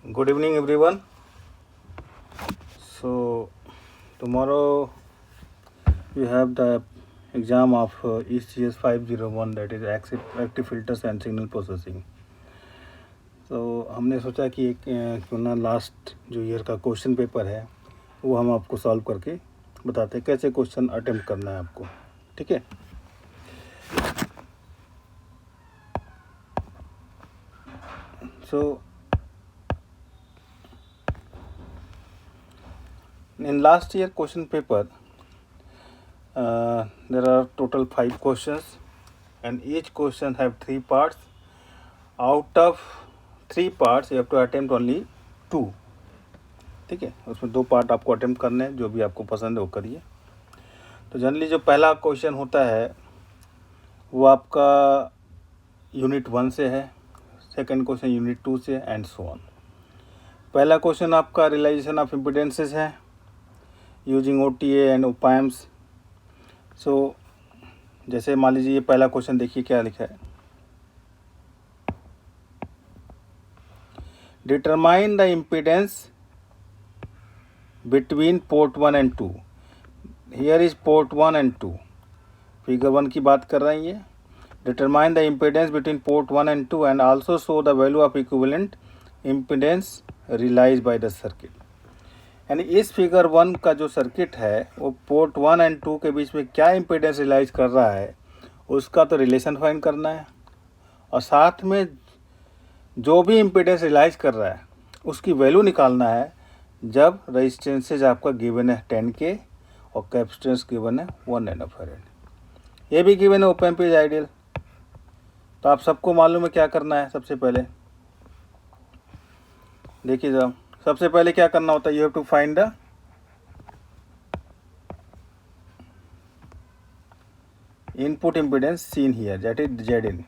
Good evening, everyone. So, tomorrow we have the exam of ECS 501, that is Active Filters and Signal Processing. तो हमने सोचा कि एक क्यों ना लास्ट जो ईयर का क्वेश्चन पेपर है वो हम आपको सॉल्व करके बताते हैं कैसे क्वेश्चन अटेम्प्ट करना है आपको, ठीक है। सो in last year question paper there are total 5 questions and each question have 3 parts. Out of 3 parts you have to attempt only 2, ठीक है। उसमें 2 पार्ट आपको अटेम्प्ट करने हैं, जो भी आपको पसंद है वो करिए। तो जनरली जो पहला क्वेश्चन होता है वो आपका यूनिट 1 से है, सेकंड क्वेश्चन यूनिट 2 से एंड सो ऑन। पहला क्वेश्चन आपका रियलाइजेशन ऑफ इम्पीडेंसेस है यूजिंग OTA एंड OPAMs। सो जैसे मान लीजिए ये पहला क्वेश्चन देखिए क्या लिखा है, determine the impedance between port 1 and 2। Here is port 1 and 2, figure 1 की बात कर रहे हैं ये। Determine the impedance between port 1 and 2 and also show the value of equivalent impedance realize by the circuit. यानी इस फिगर 1 का जो सर्किट है वो पोर्ट 1 एंड 2 के बीच में क्या इम्पीडेंस रियलाइज कर रहा है उसका तो रिलेशन फाइंड करना है, और साथ में जो भी इम्पीडेंस रियलाइज कर रहा है उसकी वैल्यू निकालना है जब रेजिस्टेंसेज आपका गिवन है 10K और कैपेसिटेंस गिवन है 1 नैनोफैरेड। ये भी गिवन है ओपन पेज आइडियल। तो आप सबको मालूम है क्या करना है। सबसे पहले देखिए जरा, सबसे पहले क्या करना होता है, you have to find the input impedance seen here, that is ZN।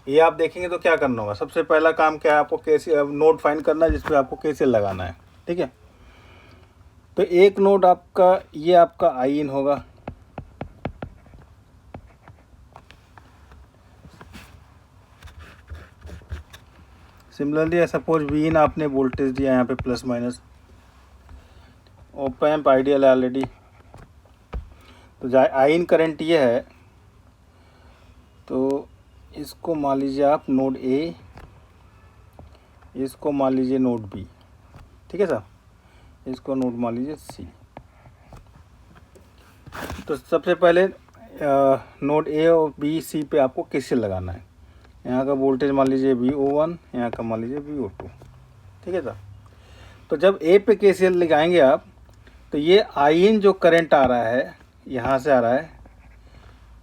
ये आप देखेंगे तो क्या करना होगा, सबसे पहला काम क्या है, आपको KCL नोड फाइंड करना है जिसपे आपको KCL लगाना है, ठीक है। तो एक नोड आपका ये आपका IN होगा, सिमिलरली सपोज VIN आपने वोल्टेज दिया यहाँ पे प्लस माइनस, ओपैम्प आइडियल है ऑलरेडी। तो IN करंट ये है, तो इसको मान लीजिए आप नोड A, इसको मान लीजिए नोड B, ठीक है सर, इसको नोड मान लीजिए C। तो सबसे पहले नोड A और B C पे आपको KCL लगाना है। यहाँ का वोल्टेज मान लीजिए VO1, यहाँ का मान लीजिए VO2, ठीक है सर। तो जब A पे KCL लगाएंगे आप तो ये IN जो करंट आ रहा है यहाँ से आ रहा है,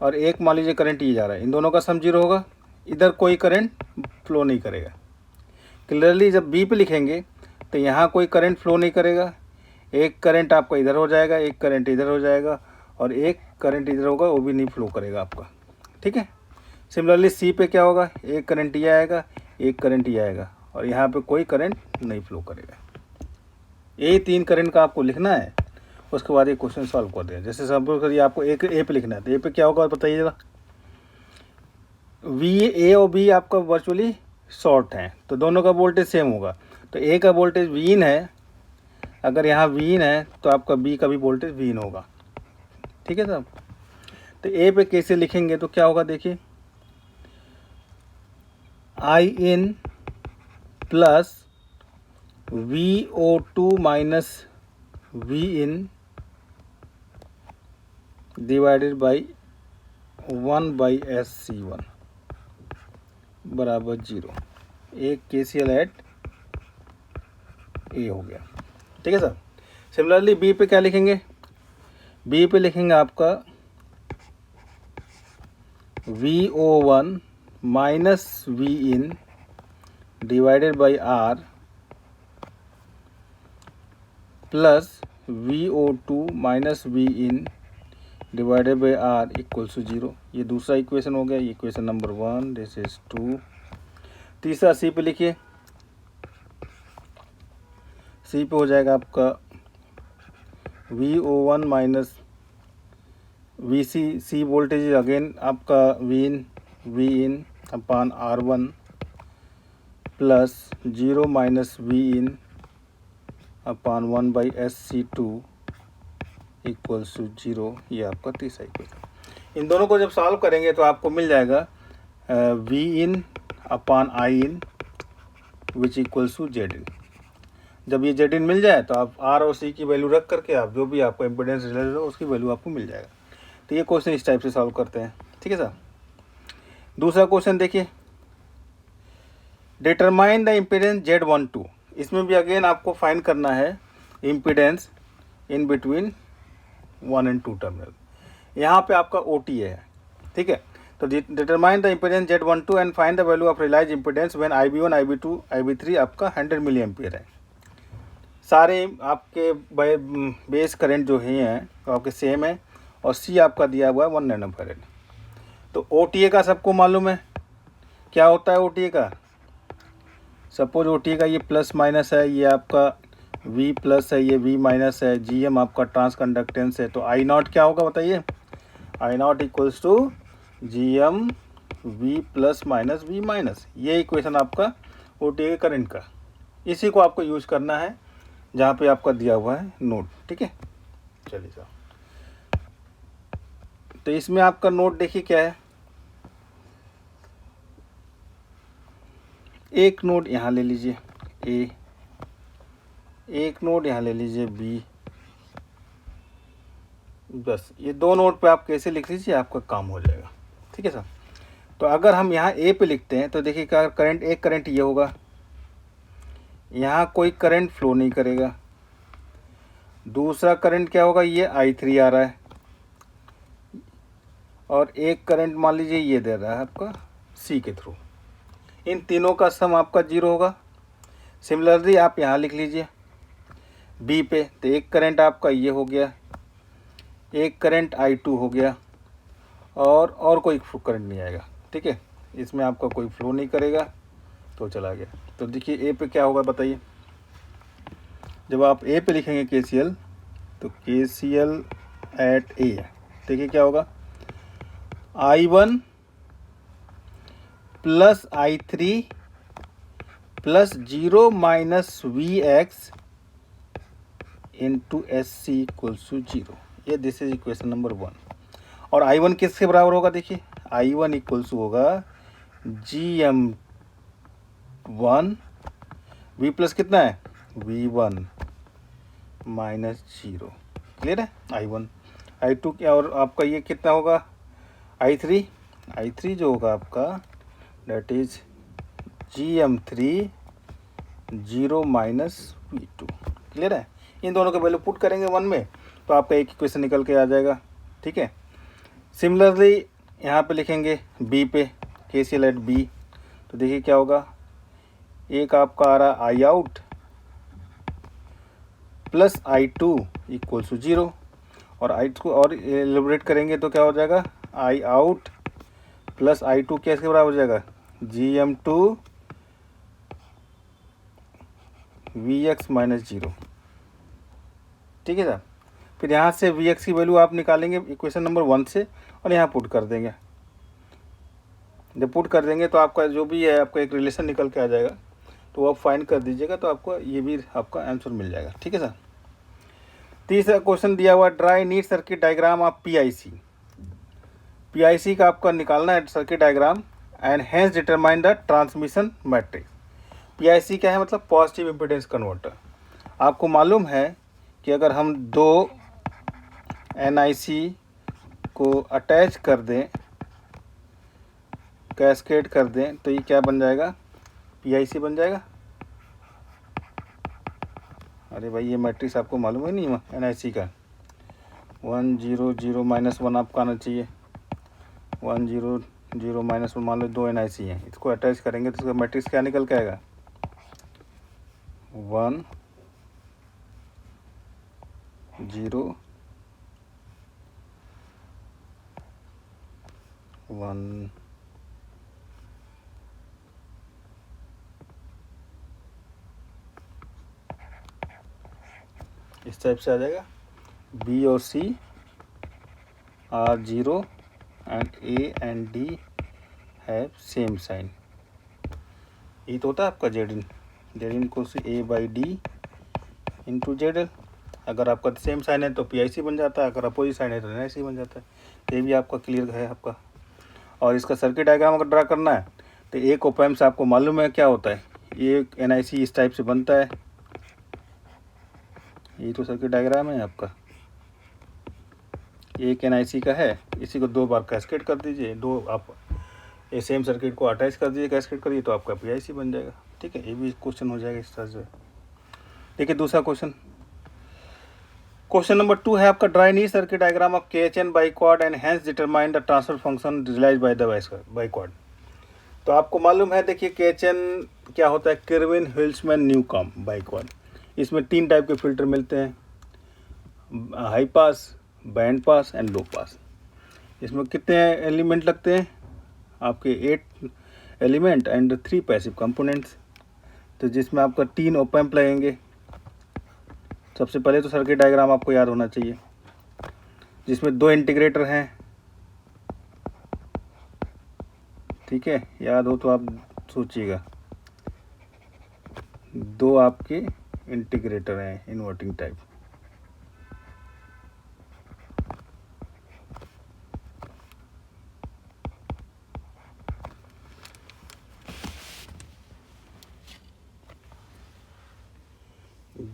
और एक मान लीजिए करंट ये जा रहा है, इन दोनों का सम 0 होगा, इधर कोई करंट फ्लो नहीं करेगा। क्लियरली जब B पे लिखेंगे तो यहाँ कोई करंट फ्लो नहीं करेगा, एक करंट आपका इधर हो जाएगा, एक करंट इधर हो जाएगा, और एक करंट इधर होगा, वो भी नहीं फ्लो करेगा आपका, ठीक है। सिमिलरली C पे क्या होगा, एक करंट ये आएगा, एक करंट ये आएगा, और यहाँ पे कोई करंट नहीं फ्लो करेगा। ये 3 करंट का आपको लिखना है, उसके बाद ये क्वेश्चन सॉल्व कर दें। जैसे सपोज करिए आपको एक A पे लिखना है, तो A पे क्या होगा बताइए जरा। A और B आपका वर्चुअली शॉर्ट हैं, तो दोनों का वोल्टेज सेम होगा। तो A का वोल्टेज VIN है, अगर यहाँ VIN है तो आपका B का भी वोल्टेज VIN होगा, ठीक है साहब। तो A पे कैसे लिखेंगे तो क्या होगा, देखिए IN plus VO2 minus VIN divided by 1/SC1 बराबर 0। एक KCL एट A हो गया, ठीक है सर। सिमिलरली B पे क्या लिखेंगे, B पे लिखेंगे आपका VO1 minus VIN divided by R plus VO2 minus VIN divided by R equals to 0। ये दूसरा इक्वेशन हो गया, ये इक्वेशन नंबर 1, दिस इज 2। तीसरा C पे लिखिए, C पे हो जाएगा आपका VO1 minus VC, C voltage again आपका VIN upon R1 plus 0 minus V in upon 1/SC2 equals to 0। ये आपका तीसरा इक्वेशन। इन दोनों को जब सॉल्व करेंगे तो आपको मिल जाएगा V in upon I in which equals to Z in. जब ये जेड इन मिल जाए तो आप आर और सी की वैल्यू रख करके आप जो भी आपको इम्पीडेंस रिलेटेड हो उसकी वैल्यू आपको मिल जाएगा। तो ये क्वेश्चन इस टाइप से सॉल्व करते हैं, ठीक है सर। दूसरा क्वेश्चन देखिए, डिटरमाइन द इम्पीडेंस Z12। इसमें भी अगेन आपको फाइंड करना है impedance in between 1 and 2 terminal. यहाँ पे आपका OT है, ठीक है। तो determine the impedance Z12 and find the value of realize impedance when IB1 IB2 IB3 आपका 100 मिली एम्पियर है। सारे आपके बेस करंट जो हैं तो आपके सेम है और C आपका दिया हुआ है 1 नैनो फैरेड। तो OTA का सबको मालूम है क्या होता है। OTA का सपोज OTA का ये प्लस माइनस है, ये आपका V प्लस है, ये V माइनस है, GM आपका ट्रांस कंडक्टेंस है। तो I नॉट क्या होगा बताइए, I naught equals to GM V plus minus V minus. ये इक्वेशन आपका OTA करंट का, इसी को आपको यूज करना है जहाँ पे आपका दिया हुआ है नोट, ठीक है। चलिए साहब, तो इसमें आपका नोट देखिए क्या है। एक नोड यहाँ ले लीजिए A, एक नोड यहाँ ले लीजिए B। बस ये दो नोड पे आप कैसे लिख लीजिए, आपका काम हो जाएगा, ठीक है सर। तो अगर हम यहाँ A पे लिखते हैं तो देखिए क्या करंट, एक करंट ये होगा, यहाँ कोई करंट फ्लो नहीं करेगा। दूसरा करंट क्या होगा, ये I3 आ रहा है और एक करंट मान लीजिए ये दे रहा है आपका C के थ्रू। इन तीनों का सम आपका 0 होगा। सिमिलरली आप यहाँ लिख लीजिए B पे, तो एक करंट आपका ये हो गया, एक करंट I2 हो गया और कोई करंट नहीं आएगा, ठीक है। इसमें आपका कोई फ्लो नहीं करेगा तो चला गया। तो देखिए A पे क्या होगा बताइए, जब आप A पे लिखेंगे KCL तो KCL एट A, देखिए क्या होगा, I1 plus I3 plus 0 minus VX into SC equals to 0। ये दिस इज इक्वेशन नंबर 1। और I1 किसके बराबर होगा, देखिए I1 इक्वल्स होगा GM1 V प्लस कितना है V1 माइनस 0। क्लियर है। I1 I2 क्या, और आपका ये कितना होगा I3 जो होगा आपका date is GM3 0 minus V2। Clear है। इन दोनों के वैल्यू पुट करेंगे 1 में तो आपका एक इक्वेशन निकल के आ जाएगा, ठीक है। सिमिलरली यहाँ पे लिखेंगे B पे KCL एट B, तो देखिए क्या होगा, एक आपका आ रहा I out plus I2 equals to 0 और I2 को और एलिब्रेट करेंगे तो क्या हो जाएगा, I आउट प्लस I2 कैसे बराबर हो जाएगा GM2 VX माइनस 0, ठीक है सर। फिर यहाँ से VX की वैल्यू आप निकालेंगे इक्वेशन नंबर 1 से और यहाँ पुट कर देंगे। जब पुट कर देंगे तो आपका जो भी है आपका एक रिलेशन निकल के आ जाएगा, तो आप फाइंड कर दीजिएगा तो आपको ये भी आपका आंसर मिल जाएगा, ठीक है सर। तीसरा क्वेश्चन दिया हुआ, draw neat circuit diagram of PIC का आपका निकालना है circuit diagram and hence determine the transmission matrix. PIC क्या है, मतलब पॉजिटिव इम्पीडेंस कन्वर्टर। आपको मालूम है कि अगर हम दो NIC को अटैच कर दें, कैस्केड कर दें, तो ये क्या बन जाएगा, PIC बन जाएगा। अरे भाई ये मैट्रिक्स आपको मालूम है नहीं NIC का, 1 0 0 माइनस 1 आपका आना चाहिए, 1 0 0 माइनस 1, मान लो 2 NIC हैं, इसको अटैच करेंगे तो इसका मैट्रिक्स क्या निकल के आएगा, 1 0 1। इस टाइप से आ जाएगा। B और C are 0 and A and D have same sign. ये तो होता है आपका जेड इन को A by D into Z L. अगर आपका सेम साइन है तो पी आई सी बन जाता है, अगर अपोजिट साइन है तो एन आई सी बन जाता है। तो ये भी आपका क्लियर है आपका। और इसका सर्किट डायग्राम अगर ड्रा करना है तो एक ओप एम्प से आपको मालूम है क्या होता है, ये एन आई सी इस टाइप से बनता है। ये तो सर्किट डायग्राम है आपका, एक एन आई सी का है, इसी को 2 बार कैस्केड कर दीजिए, 2 आप ये सेम सर्किट को अटैच कर दीजिए, कैस्केड करिए तो आपका पी आई सी बन जाएगा। ठीक है, ये भी क्वेश्चन हो जाएगा इस तरह से। देखिए दूसरा क्वेश्चन, क्वेश्चन नंबर 2 है आपका, draw any circuit diagram of KHN biquad and hence determine the transfer function realise by the biquad. तो आपको मालूम है, देखिए KHN क्या होता है, किर्विन हिल्समैन न्यूकॉम बाइक्वाड। इसमें 3 टाइप के फिल्टर मिलते हैं, high pass, band pass and low pass. इसमें कितने एलिमेंट लगते हैं आपके, 8 एलिमेंट एंड 3 पैसिव कंपोनेंट्स। तो जिसमें आपका 3 ओप एम्प लगेंगे। सबसे पहले तो सर्किट डायग्राम आपको याद होना चाहिए, जिसमें 2 इंटीग्रेटर हैं। ठीक है, याद हो तो आप सोचिएगा, 2 आपके इंटीग्रेटर हैं इन्वर्टिंग टाइप।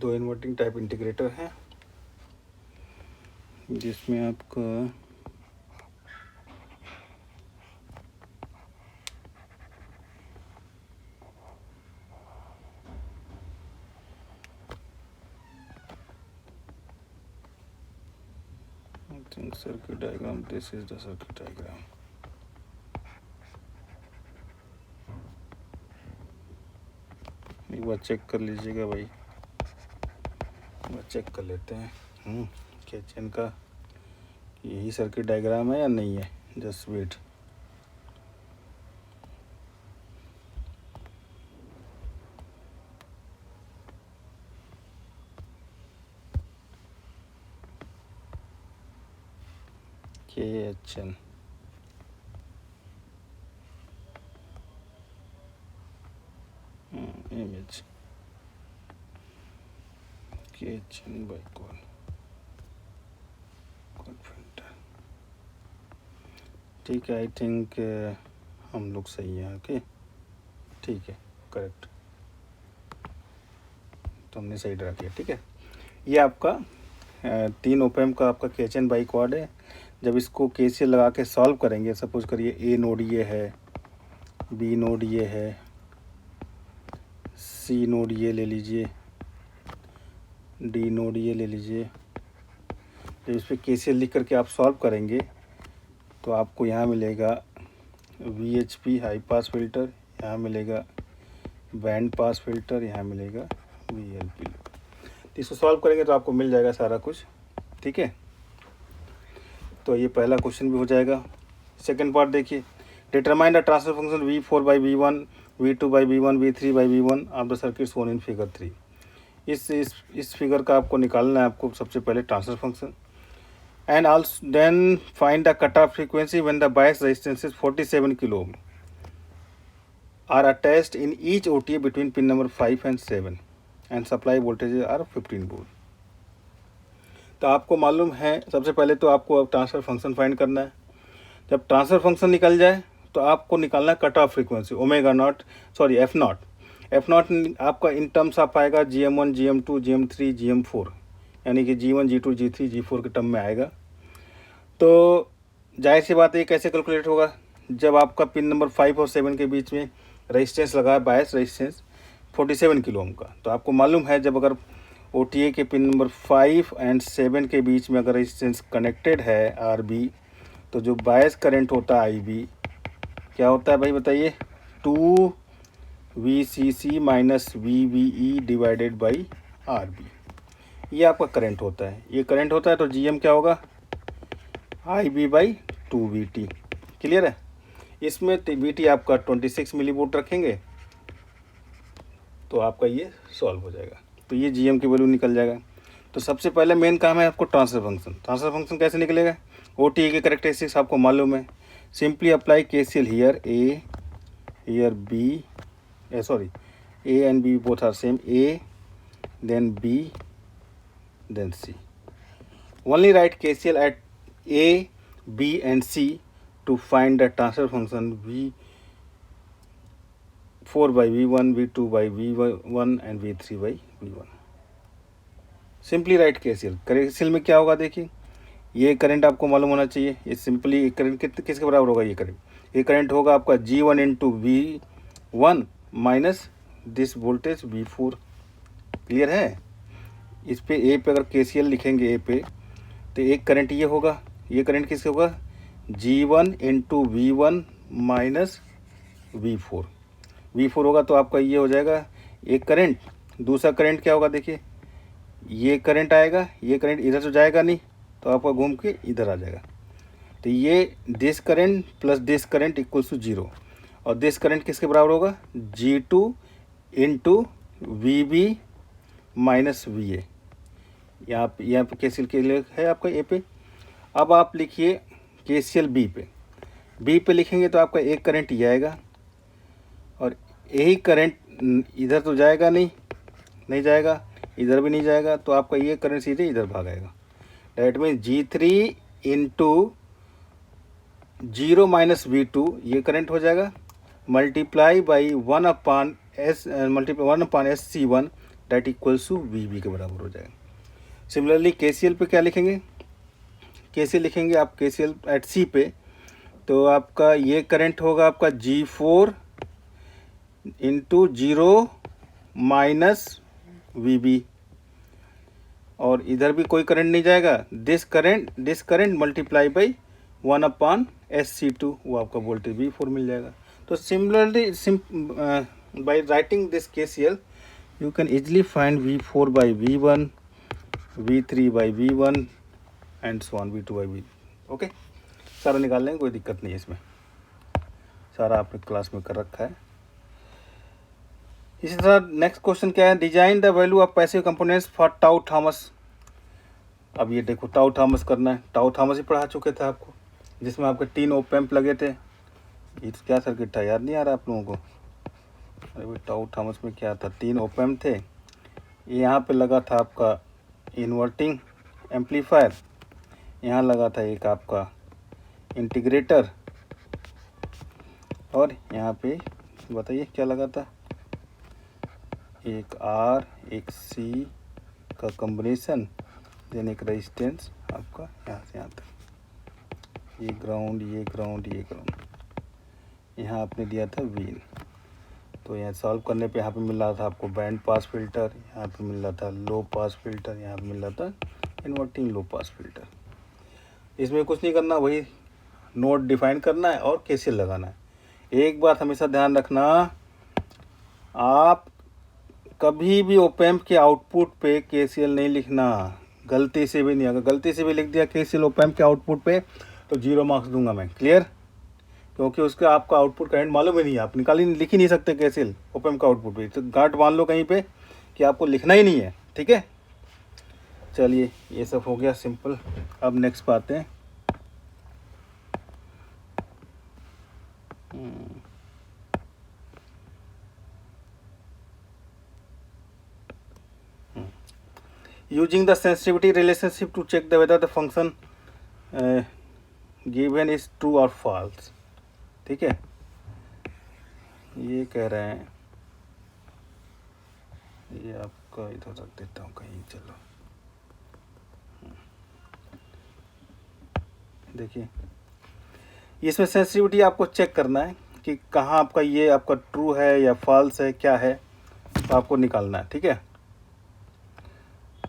दो इन्वर्टिंग टाइप इंटीग्रेटर हैं, जिसमें आपका circuit diagram, this is the circuit diagram. एक बार चेक कर लीजिएगा भाई, चेक कर लेते हैं KHN का यही सर्किट डायग्राम है या नहीं है, just wait. KHN image KHN biquad filter. ठीक है, आई थिंक हम लोग सही हैं। ओके ठीक है, करेक्ट, तो हमने सही ड्रा किया। ठीक है, ये आपका 3 ओप एम्प का आपका KHN बाइक्वाड है। जब इसको KCL लगा के सॉल्व करेंगे, सपोज करिए A नोड ये है, B नोड ये है, C नोड ये ले लीजिए, D नोड ये ले लीजिए। जब इस पर KCL लिख करके आप सॉल्व करेंगे तो आपको यहाँ मिलेगा VHP हाई पास फिल्टर, यहाँ मिलेगा बैंड पास फिल्टर, यहाँ मिलेगा VLP। तो इसको सॉल्व करेंगे तो आपको मिल जाएगा सारा कुछ। ठीक है, तो ये पहला क्वेश्चन भी हो जाएगा। सेकंड पार्ट देखिए, determine the transfer function V4 by V1, V2 by V1, V3 by V1 of the circuit shown in figure 3। इस फिगर का आपको निकालना है, आपको सबसे पहले transfer function and also then find the cut off frequency when the bias resistances 47 kilo ohm are attached in each OTA between pin number 5 and 7 and supply voltage are 15 volt. तो आपको मालूम है, सबसे पहले तो आपको अब ट्रांसफर फंक्शन फाइंड करना है। जब ट्रांसफर फंक्शन निकल जाए तो आपको निकालना है cut off frequency F not आपका इन टर्म्स आप आएगा GM1, GM2, GM3, GM4, यानी कि G1, G2, G3, G4 के टर्म में आएगा। तो जाहिर सी बात है, ये कैसे कैलकुलेट होगा, जब आपका पिन नंबर 5 और 7 के बीच में रेजिस्टेंस लगा है, बायस रेजिस्टेंस 47 किलो ओम का। तो आपको मालूम है, जब अगर OTA के पिन नंबर 5 and 7 के बीच में अगर रेजिस्टेंस कनेक्टेड है RB, तो जो बायस करंट होता है IB क्या होता है भाई बताइए, 2VCC minus VBE divided by RB। ये आपका करंट होता है, ये करंट होता है। तो GM क्या होगा, IB बाई 2VT। क्लियर है, इसमें VT आपका 26 मिलीवोल्ट रखेंगे तो आपका ये सॉल्व हो जाएगा। तो ये GM की वैल्यू निकल जाएगा। तो सबसे पहले मेन काम है आपको ट्रांसफर फंक्शन। ट्रांसफर फंक्शन कैसे निकलेगा, OTA के कैरेक्टरिस्टिक्स आपको मालूम है, simply apply KCL here A, here B, sorry, A and B both are same, A then B then C. Only write KCL at A, B and C to find the transfer function V4 by V1, V2 by V1 and V3 by V1. Simply write KCL. KCL में क्या होगा देखिए, ये current आपको मालूम होना चाहिए। ये सिंपली करंट किसके बराबर होगा, ये करंट होगा आपका G1 into V1 minus this voltage V4। Clear है? इस पे ए पे अगर केसीएल लिखेंगे ए पे, तो एक करंट ये होगा, ये करंट किससे होगा, G1 into V1 minus V4। V4 होगा तो आपका ये हो जाएगा एक करंट। दूसरा करंट क्या होगा देखिए, ये करंट आएगा, ये करंट इधर तो जाएगा नहीं, तो आपका घूम के इधर आ जाएगा। तो ये this current plus this current equals to 0, और दिस करंट किसके बराबर होगा, G2 into VB minus VA। यहाँ पे केसीएल के लिए है आपका ए पे। अब आप लिखिए केसीएल बी पे। बी पे लिखेंगे तो आपका एक करंट ये आएगा, और यही करंट इधर तो जाएगा नहीं जाएगा, इधर भी नहीं जाएगा, तो आपका ये करंट सीधे इधर भागेगा। That mean G3 into 0 minus V2 ये करंट हो जाएगा, multiply by 1 upon SC1 that equals to VB के बराबर हो जाएगा। सिमिलरली केसीएल पे क्या लिखेंगे, केसीएल लिखेंगे आप केसीएल एट सी पे, तो आपका ये करंट होगा आपका G4 इंटू 0 माइनस VB, और इधर भी कोई करंट नहीं जाएगा। This current multiply by 1 upon SC2, वो आपका वोल्टेज V4 मिल जाएगा। तो similarly by writing this KCL you can easily find V4 by V1, V3 by V1 and so on V2 by V। Okay, सारा निकाल लेंगे, कोई दिक्कत नहीं है इसमें, सारा आपने क्लास में कर रखा है। इसी तरह नेक्स्ट क्वेश्चन क्या है, design the value of passive components for tau Thomas. अब ये देखो टाउ थॉमस करना है। टाउ थॉमस ही पढ़ा चुके थे आपको, जिसमें आपके 3 ओप एम्प लगे थे। ये क्या सर्किट था, याद नहीं आ रहा आप लोगों को? अरे भाई टाउ थॉमस में क्या था, 3 ओप एम्प थे। यहाँ पे लगा था आपका इन्वर्टिंग एम्पलीफायर, यहाँ लगा था एक आपका इंटीग्रेटर, और यहाँ पे बताइए क्या लगा था, एक R एक C का कॉम्बिनेशन, देन एक रेजिस्टेंस आपका यहाँ से यहाँ तक, ये ग्राउंड ये ग्राउंड ये ग्राउंड, यहाँ आपने दिया था Vin। तो यहाँ सॉल्व करने पे यहाँ पे मिल रहा था आपको बैंड पास फिल्टर, यहाँ पे मिल रहा था लो पास फिल्टर, यहाँ पे मिल रहा था इन्वर्टिंग लो पास फिल्टर। इसमें कुछ नहीं करना, वही नोड डिफाइन करना है और केसीएल लगाना है। एक बात हमेशा ध्यान रखना, आप कभी भी ओप एम्प के आउटपुट पे केसीएल नहीं लिखना, गलती से भी नहीं। अगर गलती से भी लिख दिया केसीएल ओप एम्प के आउटपुट पे तो 0 मार्क्स दूंगा मैं। क्लियर? क्योंकि उसका आपका आउटपुट करंट मालूम ही नहीं है, आप लिख ही नहीं सकते केसीएल ओप एम्प का आउटपुट पे। तो गांठ मान लो कहीं पे कि आपको लिखना ही नहीं है। ठीक है, चलिए ये सब हो गया सिंपल। अब नेक्स्ट पे आते हैं। Using the sensitivity relationship to check whether the function given is true or false। ठीक है, ये कह रहे हैं, ये आपका इधर रख देता हूँ कहीं, चलो देखिए, इसमें सेंसिटिविटी आपको चेक करना है कि कहाँ आपका ये आपका ट्रू है या फॉल्स है, क्या है, तो आपको निकालना है। ठीक है,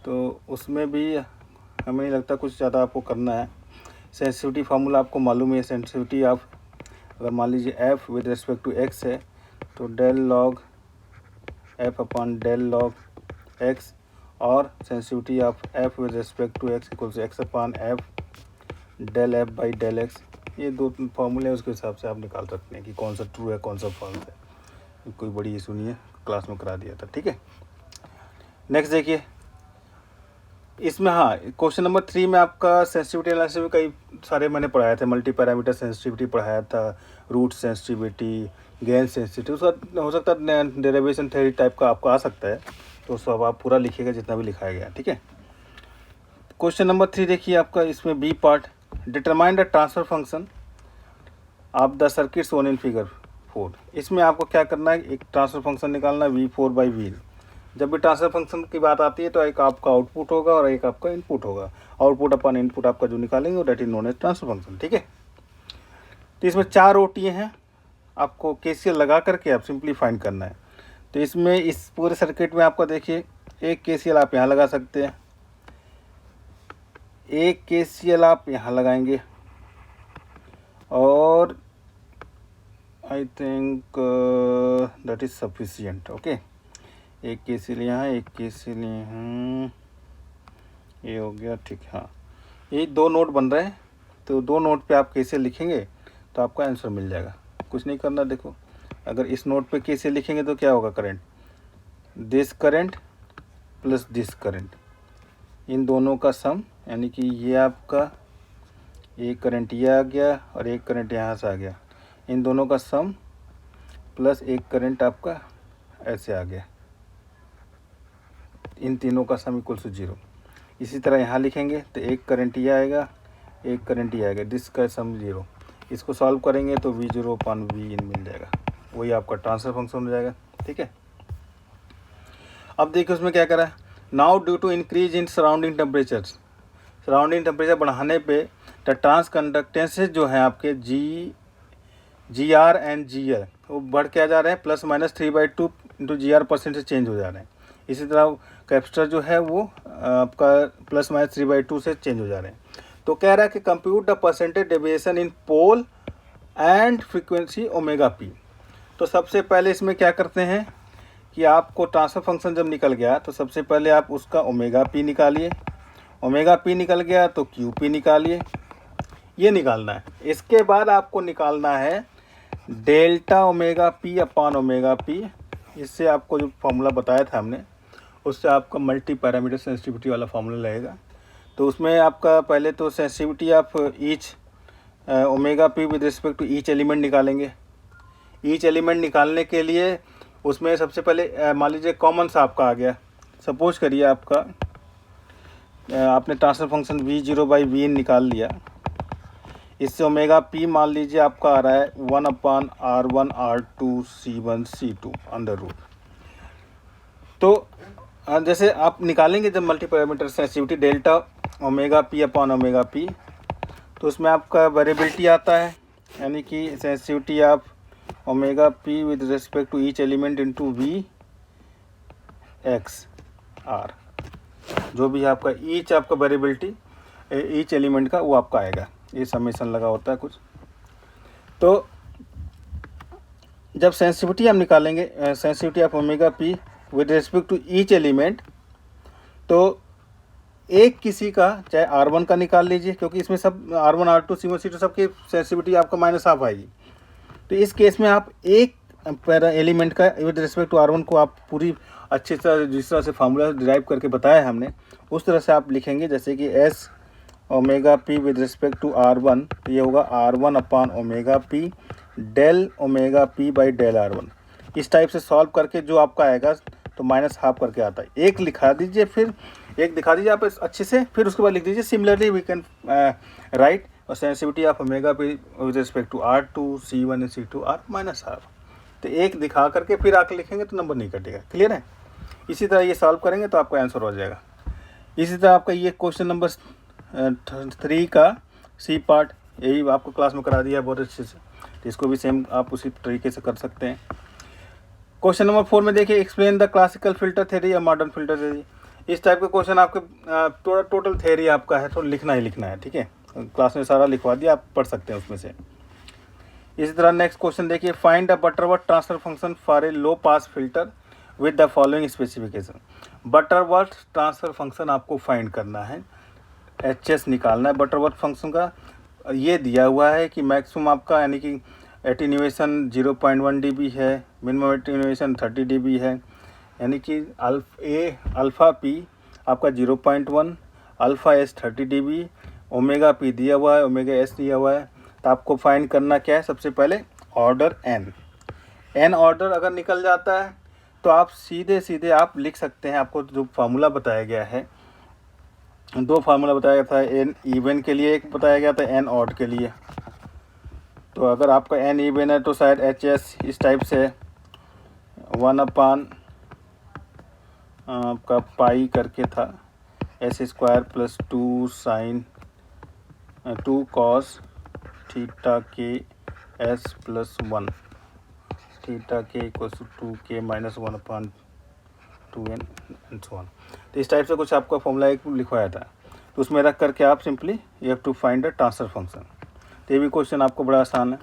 तो उसमें भी हमें नहीं लगता कुछ ज़्यादा आपको करना है। सेंसिटिविटी फार्मूला आपको मालूम है। सेंसिटिविटी आप अगर मान लीजिए f with respect to x है, तो del log f upon del log x, और sensitivity of f with respect to x equals x upon f del f by del x। ये 2 फार्मूले हैं, उसके हिसाब से आप निकाल सकते हैं कि कौन सा ट्रू है कौन सा फॉल्स है। कोई बड़ी इशू नहीं है, क्लास में करा दिया था। ठीक है, नेक्स्ट देखिए, इसमें हाँ, क्वेश्चन नंबर 3 में आपका सेंसिटिविटी एनालिसिस में कई सारे मैंने पढ़ाया था, मल्टी पैरामीटर सेंसिटिविटी पढ़ाया था, रूट सेंसिटिविटी, गेन सेंसिटिविटी, उसका हो सकता है डेरिवेशन थ्योरी टाइप का आपका आ सकता है, तो सब आप पूरा लिखिएगा जितना भी लिखाया गया, ठीक है। क्वेश्चन नंबर 3 देखिए आपका, इसमें B part, determine the transfer function of the circuit shown in figure 4। इसमें आपको क्या करना है, एक ट्रांसफर फंक्शन निकालना है V4/V। जब भी ट्रांसफर फंक्शन की बात आती है तो एक आपका आउटपुट होगा और एक आपका इनपुट होगा, आउटपुट अपन इनपुट आपका जो निकालेंगे वो that is known as transfer function, ठीक है। तो इसमें 4 OTA हैं, आपको KCL लगा करके आप सिंपली फाइंड करना है। तो इसमें इस पूरे सर्किट में आपका देखिए, एक KCL आप यहाँ लगा सकते हैं, एक KCL आप यहाँ लगाएंगे, और I think that is sufficient, okay. एक KCL यहाँ, एक KCL यहाँ, ये हो गया, ठीक। हाँ, ये 2 नोट बन रहे हैं, तो 2 नोट पे आप KCL लिखेंगे तो आपका आंसर मिल जाएगा। कुछ नहीं करना, देखो अगर इस नोट पे KCL लिखेंगे तो क्या होगा, current, this current plus this current, इन दोनों का सम, यानी कि ये आपका एक करंट ये आ गया और एक करंट यहाँ से आ गया, इन दोनों का सम प्लस एक करंट आपका ऐसे आ गया, इन तीनों का सम इक्वल टू 0। इसी तरह यहाँ लिखेंगे तो एक करंट ये आएगा, एक करंट ये आएगा, दिस का सम 0। इसको सॉल्व करेंगे तो V0/Vin मिल जाएगा, वही आपका ट्रांसफर फंक्शन हो जाएगा, ठीक है। अब देखिए उसमें क्या करा है, now due to increase in surrounding temperature, surrounding temperature बढ़ाने पे द ट्रांस कंडक्टेंसेज जो है आपके GR एंड GL वो बढ़ के आ जा रहे हैं, +-3/2 इंटू GR परसेंट से चेंज हो जा रहे हैं। इसी तरह कैपेसिटर जो है वो आपका +-3/2 से चेंज हो जा रहे हैं। तो कह रहा है कि compute the percentage deviation in pole and frequency omega P. तो सबसे पहले इसमें क्या करते हैं कि आपको ट्रांसफर फंक्शन जब निकल गया तो सबसे पहले आप उसका ओमेगा पी निकालिए, ओमेगा पी निकल गया तो क्यू पी निकालिए, ये निकालना है। इसके बाद आपको निकालना है delta omega P upon omega P. इससे आपको जो फॉर्मूला बताया था हमने, उससे आपका मल्टी पैरामीटर सेंसिटिविटी वाला फार्मूला लगेगा। तो उसमें आपका पहले तो sensitivity of each omega P with respect to each element निकालेंगे। ईच एलिमेंट निकालने के लिए उसमें सबसे पहले मान लीजिए कॉमन सा आपका आ गया, सपोज करिए आपका आपने ट्रांसफर फंक्शन V0/Vin निकाल लिया, इससे ओमेगा पी मान लीजिए आपका आ रहा है 1/R1R2C1C2 अंडर रूट। तो जैसे आप निकालेंगे जब multi parameter sensitivity delta omega P upon omega P, तो उसमें आपका वेरिएबिलिटी आता है, यानी कि sensitivity of omega P with respect to each element into VXR, जो भी आपका ईच आपका वेरिएबिलिटी ईच एलिमेंट का वो आपका आएगा, ये समेशन लगा होता है कुछ। तो जब सेंसिटिविटी हम निकालेंगे sensitivity of omega P with respect to each element, तो एक किसी का चाहे R1 का निकाल लीजिए, क्योंकि इसमें सब R1 R2 C1 C2 सबकी सेंसिटिविटी आपका -1/2 आएगी। तो इस केस में आप एक पैरा एलिमेंट का विद रिस्पेक्ट टू R1 को आप पूरी अच्छी तरह जिस तरह से फार्मूला डिराइव करके बताया हमने उस तरह से आप लिखेंगे, जैसे कि S omega P with respect to R1, तो ये होगा R1 upon omega P del omega P by del R1। इस टाइप से सॉल्व करके जो आपका आएगा तो -1/2 करके आता है। एक लिखा दीजिए, फिर एक दिखा दीजिए आप अच्छे से, फिर उसके बाद लिख दीजिए सिमिलरली वी कैन राइट और sensitivity of omega P with respect to R2 C1 and C2 are -1/2। तो एक दिखा करके फिर आके लिखेंगे तो नंबर नहीं कटेगा, क्लियर है। इसी तरह ये सॉल्व करेंगे तो आपका आंसर हो जाएगा। इसी तरह आपका ये क्वेश्चन नंबर 3 का सी पार्ट, यही आपको क्लास में करा दिया है बहुत अच्छे से, तो इसको भी सेम आप उसी तरीके से कर सकते हैं। क्वेश्चन नंबर 4 में देखिए, explain the classical filter theory या मॉडर्न फिल्टर थ्योरी। इस टाइप के क्वेश्चन आपके टोटल थ्योरी आपका है तो लिखना ही लिखना है, ठीक है। क्लास में सारा लिखवा दिया, आप पढ़ सकते हैं उसमें से। इसी तरह नेक्स्ट क्वेश्चन देखिए, find the Butterworth transfer function for a low pass filter with the following specification. Butterworth transfer function आपको फाइंड करना है, HS निकालना है बटरवर्थ फंक्शन का। ये दिया हुआ है कि मैक्सिमम आपका यानी कि एटीन्यूएशन 0.1 dB है, मिनिमम एटीन्यूएशन 30 dB है, यानी कि अल्फ़ा पी आपका 0.1, alpha S 30 dB, omega P दिया हुआ है, ओमेगा एस दिया हुआ है। तो आपको फाइंड करना क्या है, सबसे पहले ऑर्डर एन ऑर्डर अगर निकल जाता है तो आप सीधे आप लिख सकते हैं। आपको जो फार्मूला बताया गया है, 2 फार्मूला बताया गया था, एन इवन के लिए एक बताया गया था, एन ऑड के लिए। तो अगर आपका एन इवन है तो शायद एच एस इस टाइप से 1/, आपका पाई करके था, S square plus 2 sine 2 cos theta k S plus 1, theta k equals to 2k minus 1/2n and so on. तो इस टाइप से कुछ आपका फॉर्मूला एक लिखवाया था, तो उसमें रख करके आप simply you have to find the transfer function. तो ये भी क्वेश्चन आपको बड़ा आसान है।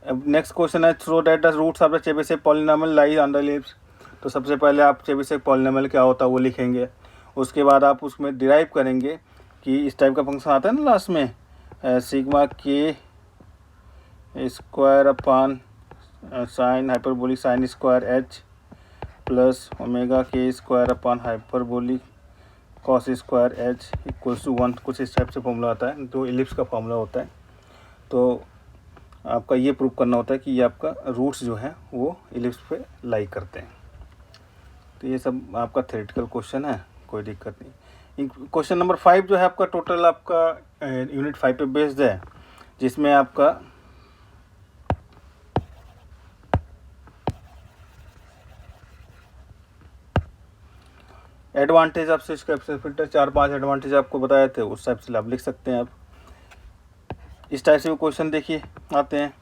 अब नेक्स्ट क्वेश्चन है, throw that the roots of the Chebyshev polynomial lie on the ellipse। तो सबसे पहले आप चेबीशेव पॉलिनोमियल क्या होता है वो लिखेंगे, उसके बाद आप उसमें डिराइव करेंगे कि इस टाइप का फंक्शन आता है ना लास्ट में, सिग्मा के square upon sine hyperbolic sine square h plus omega के square upon hyperbolic cos square h equals to 1, कुछ इस टाइप से फॉर्मूला आता है, जो इलिप्स का फॉर्मूला होता है। तो आपका ये प्रूव करना होता है कि ये आपका रूट्स जो हैं वो इलिप्स पे लाई करते हैं। तो ये सब आपका थ्योरेटिकल क्वेश्चन है, कोई दिक्कत नहीं। क्वेश्चन नंबर 5 जो है आपका टोटल आपका यूनिट 5 पे बेस्ड है, जिसमें आपका advantage off switch capacitor filter 4-5 advantage आपको बताए थे, उस टाइप से आप लिख सकते हैं। आप इस टाइप से वो क्वेश्चन देखिए आते हैं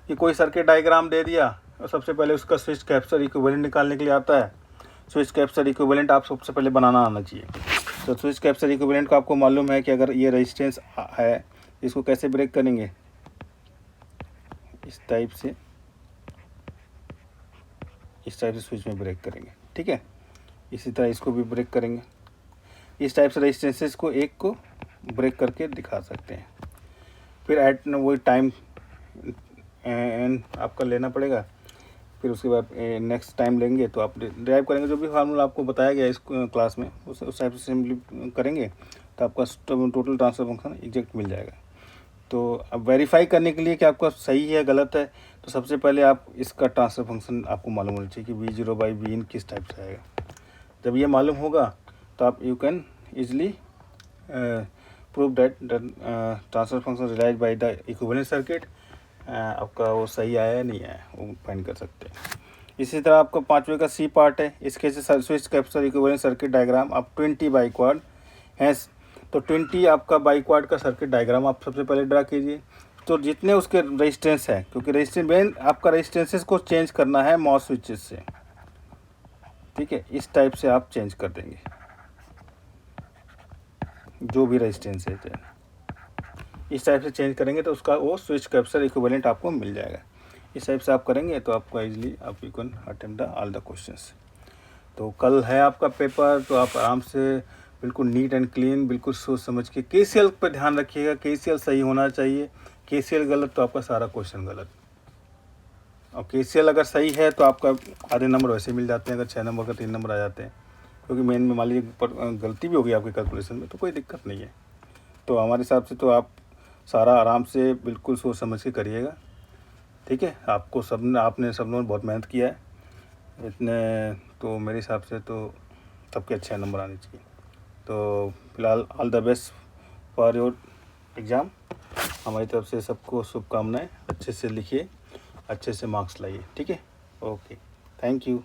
कि कोई सर्किट डायग्राम दे दिया और सबसे पहले उसका स्विच कैपेसिटर इक्विवेलेंट निकालने के लिए आता है। स्विच कैपेसिटर इक्विवेलेंट आप सबसे पहले बनाना आना चाहिए। तो स्विच कैपेसिटर इक्विवेलेंट को आपको मालूम है कि अगर ये रेजिस्टेंस है, इसको कैसे ब्रेक करेंगे, इस टाइप से स्विच में ब्रेक करेंगे, ठीक है। इसी तरह इसको भी ब्रेक करेंगे, इस टाइप से रेजिस्टेंसेस को एक को ब्रेक करके दिखा सकते हैं। फिर एट वही टाइम एन आपका लेना पड़ेगा, फिर उसके बाद नेक्स्ट टाइम लेंगे तो आप ड्राइव करेंगे। जो भी फार्मूला आपको बताया गया इस क्लास में उस टाइप से सिंपली करेंगे तो आपका टोटल ट्रांसफर फंक्शन एग्जैक्ट मिल जाएगा। तो अब वेरीफाई करने के लिए कि आपका सही है गलत है, तो सबसे पहले आप इसका ट्रांसफर फंक्शन आपको मालूम होना चाहिए कि V0/Vin किस टाइप से आएगा। जब ये मालूम होगा तो आप you can easily prove that the transfer function realise by the equivalent circuit आपका वो सही आया है नहीं आया वो फाइंड कर सकते हैं। इसी तरह आपका 5वें का सी पार्ट है, इसके से switch capacitor equivalent circuit diagram आप 20 बाइक्वाड है, तो 20 आपका बाइक्वाड का सर्किट डायग्राम आप सबसे पहले ड्रा कीजिए। तो जितने उसके रेजिस्टेंस है, क्योंकि रेजिस्टेंस मेन आपका रेजिस्टेंसेस को चेंज करना है मॉस स्विचेस से, ठीक है। इस टाइप से आप चेंज कर देंगे जो भी रेजिस्टेंस है, इस टाइप से चेंज करेंगे तो उसका वो स्विच कैपेसिटर इक्विवेलेंट आपको मिल जाएगा। इस टाइप से आप करेंगे तो आपको इजीली आप you can attempt the all the questions. तो कल है आपका पेपर, तो आप आराम से बिल्कुल नीट एंड क्लीन बिल्कुल सोच समझ के KCL पर ध्यान रखिएगा। KCL सही होना चाहिए, KCL गलत तो आपका सारा क्वेश्चन गलत। और KCL अगर सही है तो आपका आधे नंबर वैसे मिल जाते हैं, अगर 6 नंबर का 3 नंबर आ जाते हैं, क्योंकि मेन में मान लीजिए गलती भी होगी आपकी कैलकुलेशन में तो कोई दिक्कत नहीं है। तो हमारे हिसाब से तो आप सारा आराम से बिल्कुल सोच समझ के करिएगा, ठीक है। आपको आपने सब लोगों ने बहुत मेहनत किया है इतने, तो मेरे हिसाब से तो सबके अच्छे नंबर आने चाहिए। तो फिलहाल all the best for your exam. हमारी तरफ से सबको शुभकामनाएं। अच्छे से लिखिए, अच्छे से मार्क्स लाइए, ठीक है। Okay, thank you.